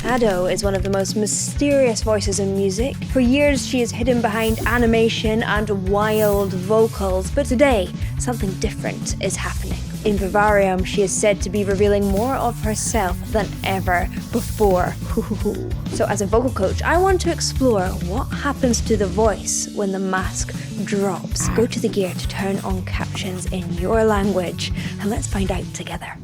Ado is one of the most mysterious voices in music. For years, she is hidden behind animation and wild vocals, but today, something different is happening. In Vivarium, she is said to be revealing more of herself than ever before. So as a vocal coach, I want to explore what happens to the voice when the mask drops. Go to the gear to turn on captions in your language, and let's find out together.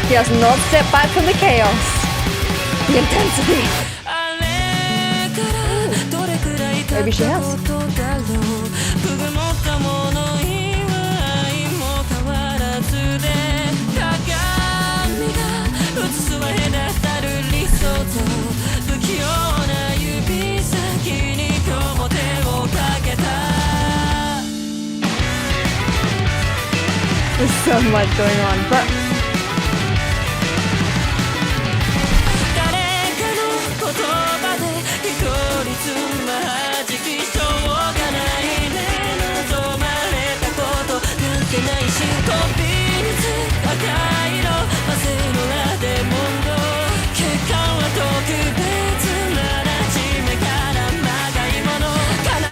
He has not stepped back from the chaos. The intensity. Maybe she has. There's so much going on, but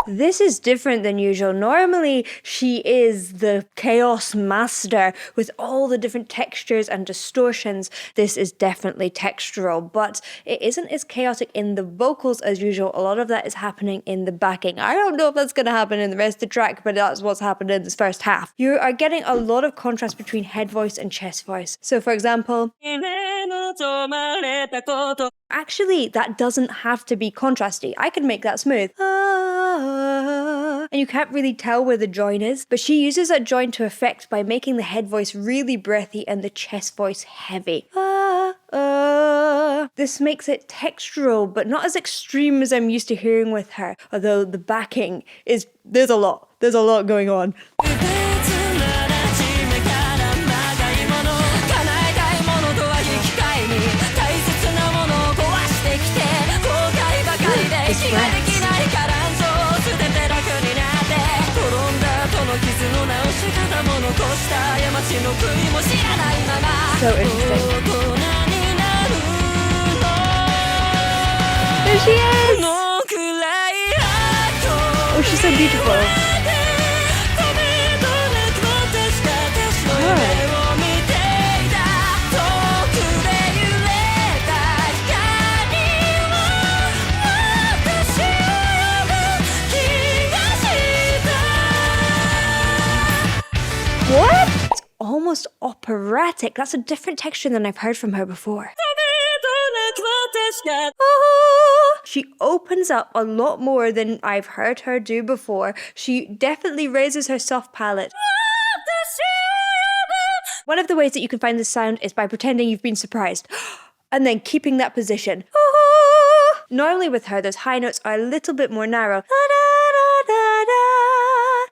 this is different than usual. Normally, she is the chaos master with all the different textures and distortions. This is definitely textural, but it isn't as chaotic in the vocals as usual. A lot of that is happening in the backing. I don't know if that's going to happen in the rest of the track, but that's what's happened in this first half. You are getting a lot of contrast between head voice and chest voice. So for example, actually, that doesn't have to be contrasty. I could make that smooth. And you can't really tell where the join is, but she uses that join to effect by making the head voice really breathy and the chest voice heavy. This makes it textural, but not as extreme as I'm used to hearing with her, although the backing is, there's a lot going on. So interesting. There she is! Oh, she's so beautiful. What? It's almost operatic. That's a different texture than I've heard from her before. She opens up a lot more than I've heard her do before. She definitely raises her soft palate. One of the ways that you can find this sound is by pretending you've been surprised and then keeping that position. Normally with her, those high notes are a little bit more narrow.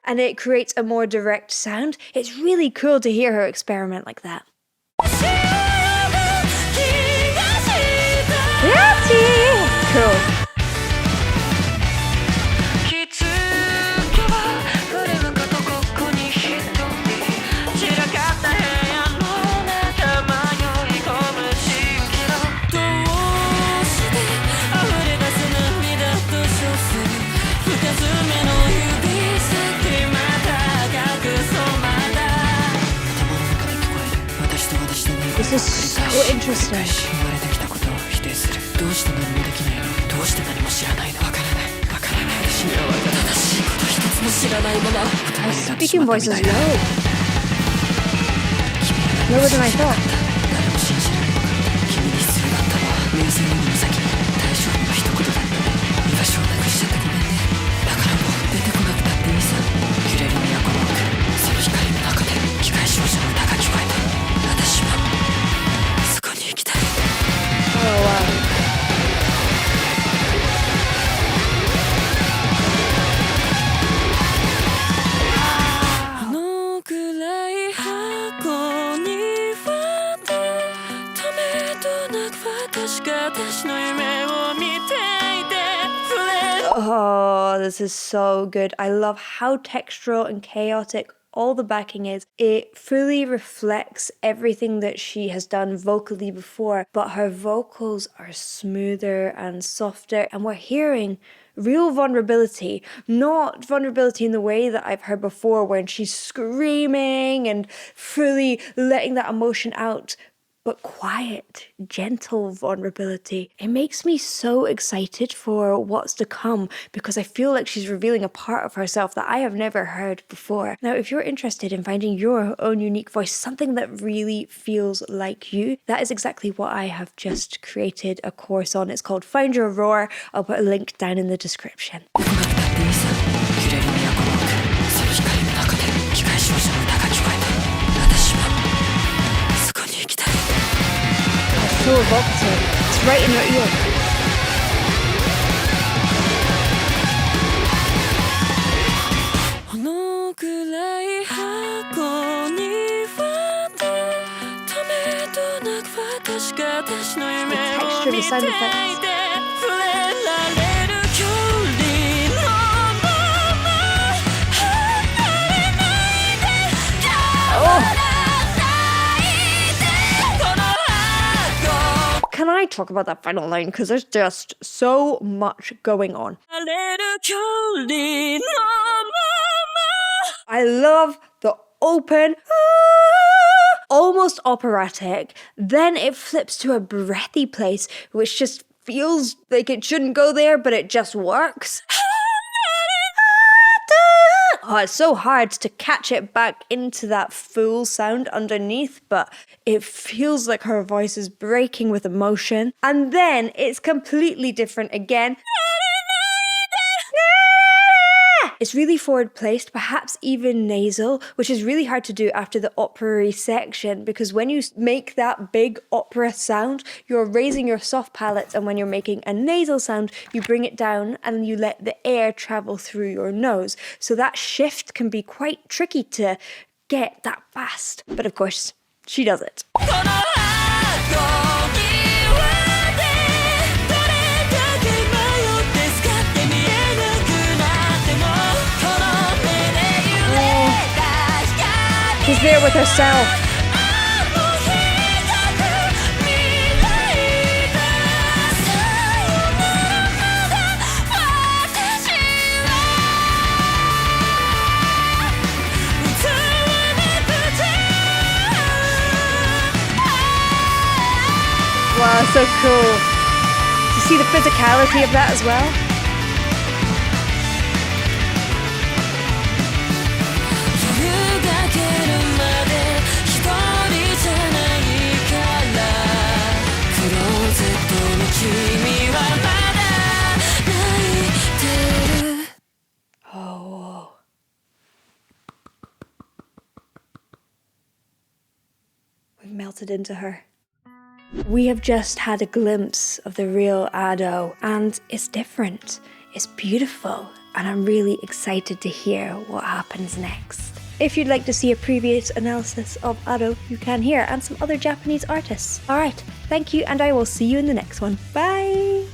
And it creates a more direct sound. It's really cool to hear her experiment like that. Cool. This is so interesting. Her speaking voice is low. Lower than I thought. Oh wow. this is so good. I love how textural and chaotic all the backing is. It fully reflects everything that she has done vocally before, but her vocals are smoother and softer, and we're hearing real vulnerability, not vulnerability in the way that I've heard before when she's screaming and fully letting that emotion out, but quiet, gentle vulnerability. It makes me so excited for what's to come because I feel like she's revealing a part of herself that I have never heard before. Now, if you're interested in finding your own unique voice, something that really feels like you, that is exactly what I have just created a course on. It's called Find Your Roar. I'll put a link down in the description. So evocative. It's right in your ear. The texture of the sound effects. Can I talk about that final line? Because there's just so much going on. I love the open, almost operatic. Then it flips to a breathy place, which just feels like it shouldn't go there, but it just works. Oh, it's so hard to catch it back into that full sound underneath, but it feels like her voice is breaking with emotion. And then it's completely different again. It's really forward placed, perhaps even nasal, which is really hard to do after the opera section, because when you make that big opera sound, you're raising your soft palates, and when you're making a nasal sound, you bring it down and you let the air travel through your nose. So that shift can be quite tricky to get that fast. But of course, she does it. She's there with herself. Wow, so cool. Do you see the physicality of that as well? Oh. We've melted into her. We have just had a glimpse of the real Ado, and it's different. It's beautiful, and I'm really excited to hear what happens next. If you'd like to see a previous analysis of Ado, you can here, and some other Japanese artists. Alright, thank you, and I will see you in the next one. Bye!